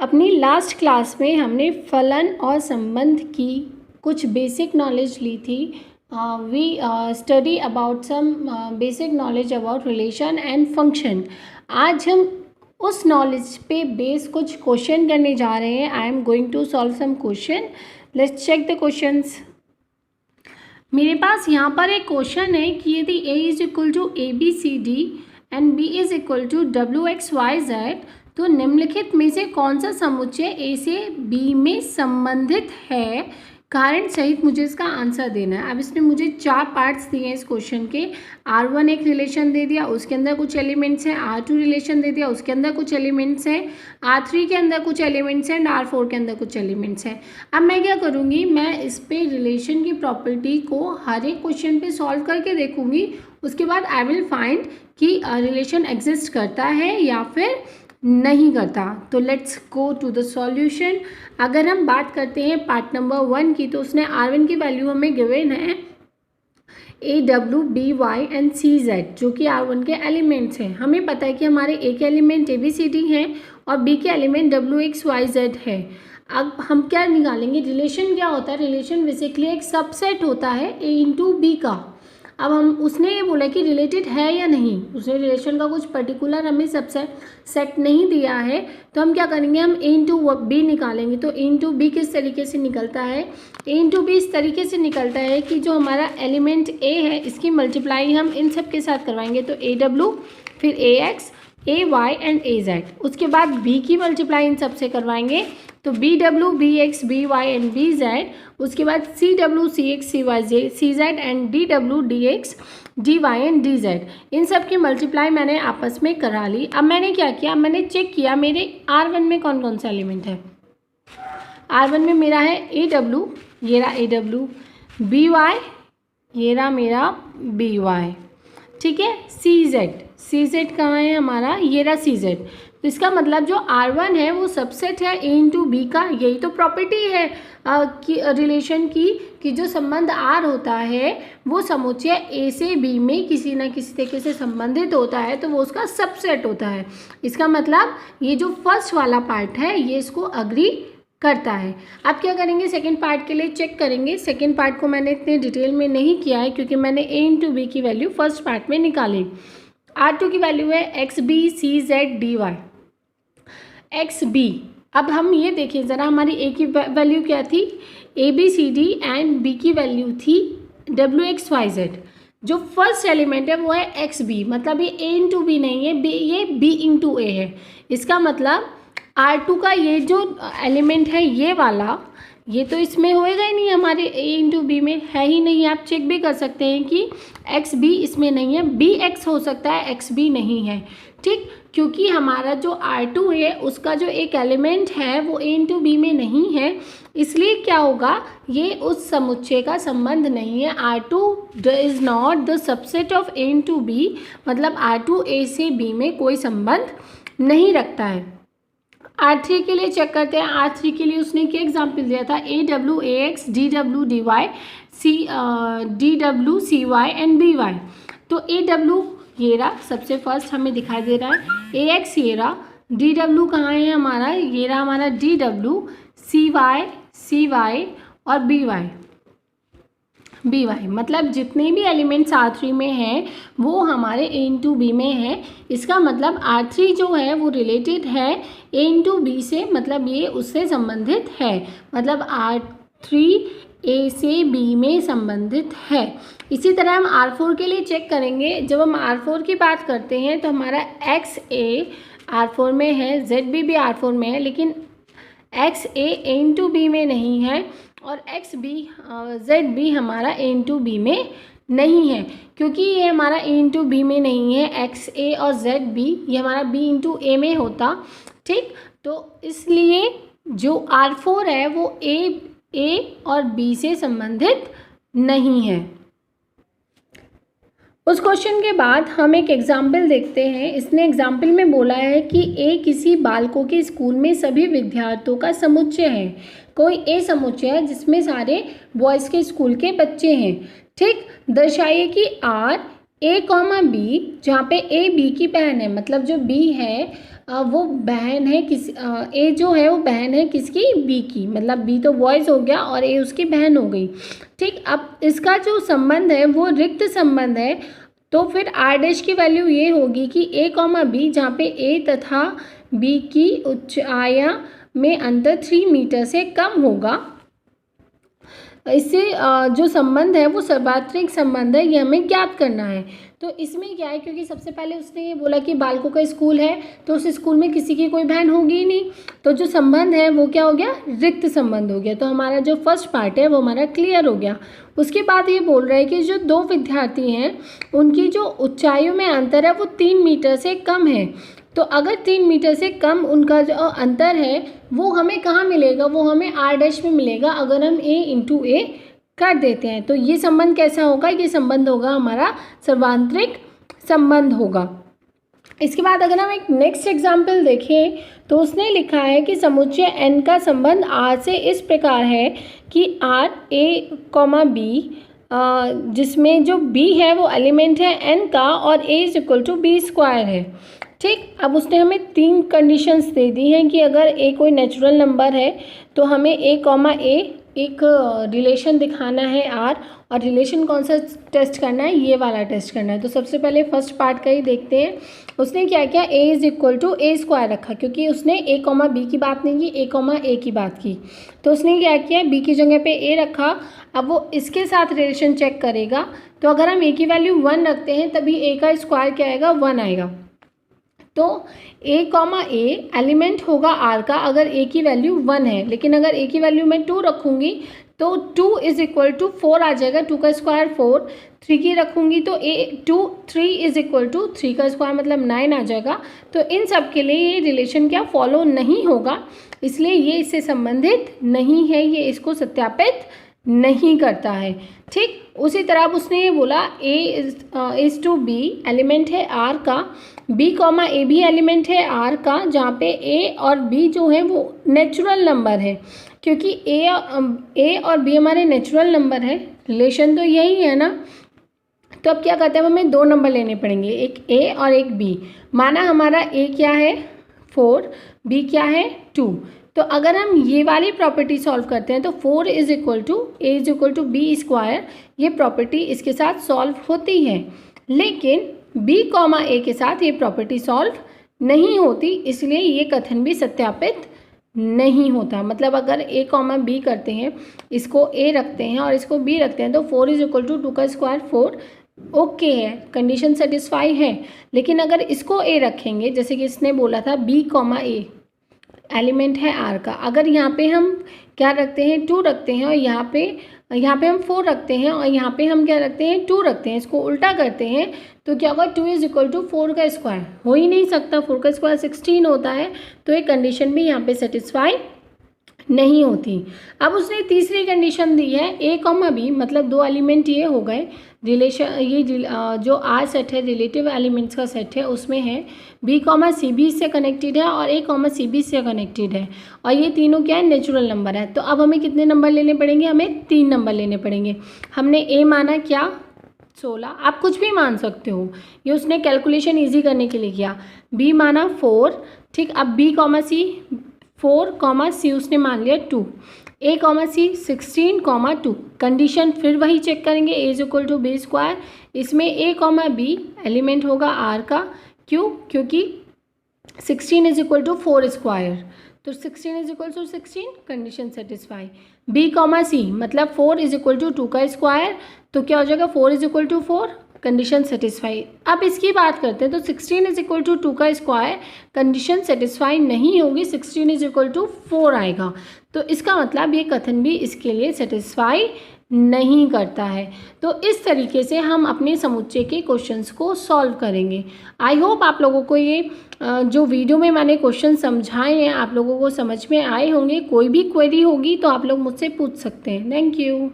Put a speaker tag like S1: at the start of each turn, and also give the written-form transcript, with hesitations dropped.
S1: अपनी last class में हमने फलन और संबंध की कुछ बेसिक नॉलेज ली थी. We study about some basic knowledge about relation and function. आज हम उस नॉलेज पे बेस कुछ क्वेश्चन करने जा रहे हैं. I am going to solve some question. Let's check the questions. मेरे पास यहाँ पर एक क्वेश्चन है कि यदि a is equal to A B C D and b is equal to W X Y Z, तो निम्नलिखित में से कौन सा समुच्चय a से b में संबंधित है. कारण सहित मुझे इसका आंसर देना है. अब इसने मुझे 4 पार्ट्स दिए हैं इस क्वेश्चन के. R1 एक रिलेशन दे दिया, उसके अंदर कुछ एलिमेंट्स हैं. R2 रिलेशन दे दिया, उसके अंदर कुछ एलिमेंट्स हैं. R3 के अंदर कुछ एलिमेंट्स हैं एंड R4 के अंदर कुछ एलिमेंट्स हैं. अब मैं क्या करूँगी, मैं इस पे रिलेशन की प्रॉपर्टी को हर एक क्वेश्चन पे सॉल्व करके देखूँगी. उसके बाद आई विल फाइंड कि रिलेशन एग्जिस्ट करता है या फिर नहीं करता. तो let's go to the solution. अगर हम बात करते हैं पार्ट नंबर 1 की, तो उसने R1 की वैल्यू हमें गिवन है A W B Y and C Z, जो कि R1 के एलिमेंट्स हैं. हमें पता है कि हमारे ए के element A B C D हैं और बी के element W X Y Z है. अब हम क्या निकालेंगे, रिलेशन क्या होता है. रिलेशन बेसिकली एक सबसेट होता है ए इंटू बी का. अब हम उसने ये बोला कि रिलेटेड है या नहीं, उसने रिलेशन का कुछ पर्टिकुलर हमें सबसे सेट नहीं दिया है. तो हम क्या करेंगे, हम ए इंटू बी निकालेंगे. तो ए इंटू बी किस तरीके से निकलता है, ए इंटू बी इस तरीके से निकलता है कि जो हमारा एलिमेंट ए है इसकी मल्टीप्लाई हम इन सब के साथ करवाएंगे. तो ए डब्ल्यू, फिर A X, A Y and A Z. उसके बाद बी की मल्टीप्लाई इन सब से करवाएंगे. तो B W, B X, B Y and B Z. उसके बाद C W, C X, C Y, C Z and D W, D X, D Y and D Z. इन सब की मल्टीप्लाई मैंने आपस में करा ली. अब मैंने क्या किया, मैंने चेक किया मेरे R1 में कौन कौन सा एलिमेंट है. R1 में मेरा है ए डब्ल्यू, ये रहा ए डब्ल्यू. बी वाई, ये रहा मेरा बी वाई. ठीक है. सी जेड, सी जेड कहाँ है हमारा, ये रहा सी जेड. तो इसका मतलब जो R1 है वो सबसेट है ए इंटू बी का. यही तो प्रॉपर्टी है कि रिलेशन की, कि जो संबंध R होता है वो समुच्चय ए से बी में किसी न किसी तरीके से संबंधित होता है, तो वो उसका सबसेट होता है. इसका मतलब ये जो फर्स्ट वाला पार्ट है ये इसको अग्री करता है. अब क्या करेंगे, सेकेंड पार्ट के लिए चेक करेंगे. सेकेंड पार्ट को मैंने इतने डिटेल में नहीं किया है क्योंकि मैंने ए इंटू बी की वैल्यू फर्स्ट पार्ट में निकाली. R2 की वैल्यू है X B C Z D Y X B. अब हम ये देखिए ज़रा, हमारी ए की वैल्यू क्या थी, A B C D and B की वैल्यू थी डब्ल्यू एक्स वाई जेड. जो फर्स्ट एलिमेंट है वो है एक्स बी, मतलब ये ए इंटू बी नहीं है, ये बी इंटू ए है. इसका मतलब R2 का ये जो एलिमेंट है ये वाला, ये तो इसमें होएगा ही नहीं, हमारे ए इंटू बी में है ही नहीं. आप चेक भी कर सकते हैं कि एक्स बी इसमें नहीं है, बी एक्स हो सकता है, एक्स बी नहीं है. ठीक, क्योंकि हमारा जो R2 है उसका जो एक एलिमेंट है वो ए इंटू बी में नहीं है, इसलिए क्या होगा, ये उस समुच्चय का संबंध नहीं है. R2 is not the subset of A into B, मतलब R2 ए से बी में कोई संबंध नहीं रखता है. R3 के लिए चेक करते हैं. R3 के लिए उसने क्या एग्जाम्पल दिया था, A W A X, D W D Y, C D W C Y and B Y. तो ए डब्ल्यू ये रहा सबसे फर्स्ट हमें दिखाई दे रहा है, ए एक्स ये रहा, डी डब्ल्यू कहाँ है हमारा, ये रहा हमारा डी डब्ल्यू, सी वाई और बी वाई. मतलब जितने भी एलिमेंट्स R3 में हैं वो हमारे ए इंटू बी में है. इसका मतलब R3 जो है वो रिलेटेड है ए इंटू बी से, मतलब ये उससे संबंधित है, मतलब R3 ए से बी में संबंधित है. इसी तरह हम R4 के लिए चेक करेंगे. जब हम R4 की बात करते हैं तो हमारा एक्स ए R4 में है, जेड बी भी R4 में है, लेकिन एक्स ए इंटू बी में नहीं है और एक्स बी जेड बी हमारा ए इंटू बी में नहीं है. क्योंकि ये हमारा ए इंटू बी में नहीं है, एक्स ए और जेड बी ये हमारा बी इंटू ए में होता. ठीक, तो इसलिए जो R4 है वो ए और बी से संबंधित नहीं है. उस क्वेश्चन के बाद हम एक एग्जाम्पल देखते हैं. इसने एग्जाम्पल में बोला है कि ए किसी बालकों के स्कूल में सभी विद्यार्थियों का समुच्चय है. कोई ए समुच्चय है जिसमें सारे बॉयज़ के स्कूल के बच्चे हैं. ठीक, दर्शाइए कि आर ए कॉमा बी, जहाँ पे ए बी की बहन है, मतलब जो बी है वो बहन है ए जो है वो बहन है किसकी, बी की, मतलब बी तो बॉयज़ हो गया और ए उसकी बहन हो गई। ठीक, अब इसका जो संबंध है वो रिक्त संबंध है, तो फिर आर डैश की वैल्यू ये होगी कि ए कॉमा बी, जहाँ पे ए तथा बी की ऊंचाइयाँ में अंतर 3 मीटर से कम होगा। इससे जो संबंध है वो सर्वात्रिक संबंध है, ये हमें ज्ञात करना है। तो इसमें क्या है, क्योंकि सबसे पहले उसने ये बोला कि बालकों का स्कूल है, तो उस स्कूल में किसी की कोई बहन होगी ही नहीं, तो जो संबंध है वो क्या हो गया, रिक्त संबंध हो गया। तो हमारा जो फर्स्ट पार्ट है वो हमारा क्लियर हो गया। उसके बाद ये बोल रहा है कि जो दो विद्यार्थी हैं उनकी जो ऊंचाइयों में अंतर है वो 3 मीटर से कम है। तो अगर 3 मीटर से कम उनका जो अंतर है वो हमें कहाँ मिलेगा, वो हमें आर डैश में मिलेगा अगर हम ए इंटू ए कर देते हैं। तो ये संबंध कैसा होगा, ये संबंध होगा हमारा सर्वांतरिक संबंध होगा। इसके बाद अगर हम एक नेक्स्ट एग्जाम्पल देखें तो उसने लिखा है कि समुच्चय एन का संबंध आर से इस प्रकार है कि आर ए कॉमा बी, जिसमें जो बी है वो एलिमेंट है एन का और A is equal to B square है। ठीक, अब उसने हमें 3 कंडीशंस दे दी हैं कि अगर ए कोई नेचुरल नंबर है तो हमें ए कॉमा ए एक रिलेशन दिखाना है आर, और रिलेशन कौन सा टेस्ट करना है, ये वाला टेस्ट करना है। तो सबसे पहले फर्स्ट पार्ट का ही देखते हैं। उसने क्या किया, A is equal to A square रखा, क्योंकि उसने ए कॉमा बी की बात नहीं की, ए कॉमा ए की बात की। तो उसने क्या किया, बी की जगह पे ए रखा। अब वो इसके साथ रिलेशन चेक करेगा, तो अगर हम ए की वैल्यू 1 रखते हैं तभी ए का स्क्वायर क्या आएगा, 1 आएगा। तो ए कॉमा ए एलिमेंट होगा आर का अगर ए की वैल्यू 1 है, लेकिन अगर ए की वैल्यू मैं 2 रखूँगी तो 2 इज इक्वल टू 4 आ जाएगा, 2 का स्क्वायर 4, 3 की रखूँगी तो 3 इज इक्वल टू 3 का स्क्वायर मतलब 9 आ जाएगा। तो इन सब के लिए ये रिलेशन क्या फॉलो नहीं होगा, इसलिए ये इससे संबंधित नहीं है, ये इसको सत्यापित नहीं करता है। ठीक, उसी तरह अब उसने ये बोला ए इज टू बी एलिमेंट है आर का, बी कॉमा ए भी एलिमेंट है आर का, जहाँ पे ए और बी जो है वो नेचुरल नंबर है, क्योंकि ए और बी हमारे नेचुरल नंबर है, रिलेशन तो यही है ना। तो अब क्या करते हैं, हमें 2 नंबर लेने पड़ेंगे, एक ए और एक बी। माना हमारा ए क्या है 4, बी क्या है 2। तो अगर हम ये वाली प्रॉपर्टी सॉल्व करते हैं तो 4 is equal to A is equal to B square, ये प्रॉपर्टी इसके साथ सॉल्व होती है, लेकिन बी कॉमा ए के साथ ये प्रॉपर्टी सॉल्व नहीं होती, इसलिए ये कथन भी सत्यापित नहीं होता। मतलब अगर ए कॉमा बी करते हैं, इसको ए रखते हैं और इसको बी रखते हैं, तो 4 इज इक्वल टू 2 का स्क्वायर 4 ओके है, कंडीशन सेटिस्फाई है। लेकिन अगर इसको ए रखेंगे, जैसे कि इसने बोला था बी कॉमा ए एलिमेंट है आर का, अगर यहाँ पे हम क्या रखते हैं 2 रखते हैं और यहाँ पे हम 4 रखते हैं और यहाँ पे हम क्या रखते हैं 2 रखते हैं, इसको उल्टा करते हैं तो क्या होगा 2 इज इक्वल टू 4 का स्क्वायर, हो ही नहीं सकता, 4 का स्क्वायर 16 होता है। तो ये कंडीशन भी यहाँ पे सेटिस्फाई नहीं होती। अब उसने तीसरी कंडीशन दी है ए कॉमा बी, मतलब 2 एलिमेंट ये हो गए, रिलेशन ये जो आर सेट है रिलेटिव एलिमेंट्स का सेट है, उसमें है बी कॉमा सी बी से कनेक्टेड है और ए कॉमा सी बी से कनेक्टेड है, और ये तीनों क्या है नेचुरल नंबर है। तो अब हमें कितने नंबर लेने पड़ेंगे, हमें 3 नंबर लेने पड़ेंगे। हमने ए माना क्या 16, आप कुछ भी मान सकते हो, ये उसने कैलकुलेशन ईजी करने के लिए किया। बी माना 4, ठीक, अब B comma C 4 comma C उसने मान लिया 2, A comma C 16 comma 2, condition फिर वही चेक करेंगे A is equal to B square, इसमें ए कॉमा बी एलिमेंट होगा आर का, क्यों, क्योंकि 16 इज इक्वल टू 4 स्क्वायर, तो 16 is equal to 16, condition satisfy. B comma C मतलब 4 इज इक्वल टू 2 का स्क्वायर, तो क्या हो जाएगा 4 is equal to 4, condition satisfy. अब इसकी बात करते हैं तो 16 इज इक्वल टू 2 का स्क्वायर कंडीशन सेटिस्फाई नहीं होगी, 16 इज इक्वल टू 4 आएगा, तो इसका मतलब ये कथन भी इसके लिए सेटिस्फाई नहीं करता है। तो इस तरीके से हम अपने समुच्चय के क्वेश्चंस को सॉल्व करेंगे। आई होप आप लोगों को ये जो वीडियो में मैंने क्वेश्चन समझाए हैं आप लोगों को समझ में आए होंगे। कोई भी क्वेरी होगी तो आप लोग मुझसे पूछ सकते हैं। Thank you.